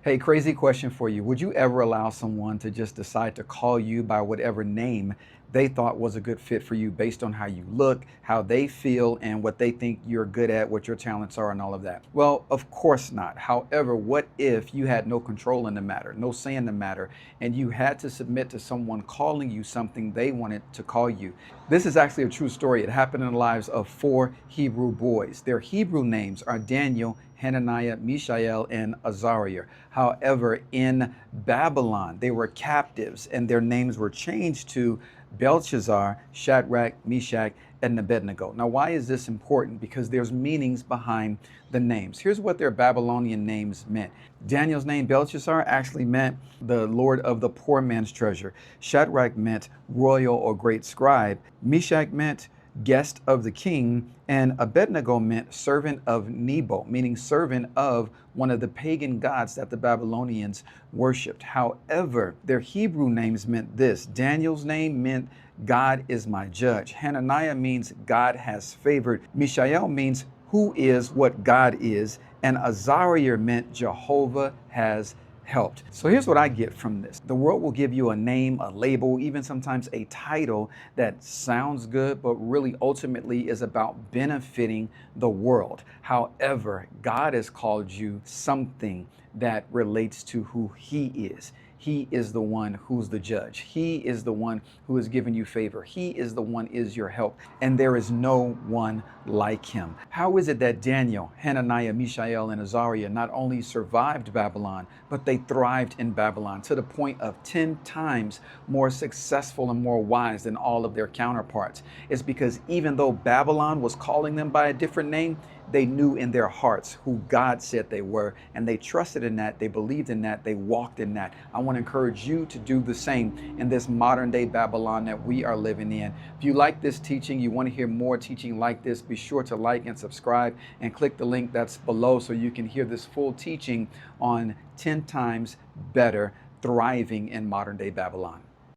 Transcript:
Hey, crazy question for you. Would you ever allow someone to just decide to call you by whatever name they thought was a good fit for you based on how you look, how they feel, and what they think you're good at, what your talents are, and all of that? Well, of course not. However, what if you had no control in the matter, no say in the matter, and you had to submit to someone calling you something they wanted to call you? This is actually a true story. It happened in the lives of four Hebrew boys. Their Hebrew names are Daniel, Hananiah, Mishael, and Azariah. However, in Babylon, they were captives and their names were changed to Belshazzar, Shadrach, Meshach, and Abednego. Now, why is this important? Because there's meanings behind the names. Here's what their Babylonian names meant. Daniel's name, Belshazzar, actually meant the Lord of the poor man's treasure. Shadrach meant royal or great scribe. Meshach meant guest of the king, and Abednego meant servant of Nebo, meaning servant of one of the pagan gods that the Babylonians worshipped. However, their Hebrew names meant this. Daniel's name meant God is my judge. Hananiah means God has favored. Mishael means who is what God is. And Azariah meant Jehovah has helped. So here's what I get from this. The world will give you a name, a label, even sometimes a title that sounds good, but really ultimately is about benefiting the world. However, God has called you something that relates to who He is. He is the one who's the judge. He is the one who has given you favor. He is the one is your help. And there is no one like him. How is it that Daniel, Hananiah, Mishael, and Azariah not only survived Babylon, but they thrived in Babylon to the point of 10 times more successful and more wise than all of their counterparts? It's because even though Babylon was calling them by a different name, they knew in their hearts who God said they were, and they trusted in that, they believed in that, they walked in that. I want to encourage you to do the same in this modern day Babylon that we are living in. If you like this teaching, you want to hear more teaching like this, be sure to like and subscribe and click the link that's below so you can hear this full teaching on 10 times better thriving in modern day Babylon.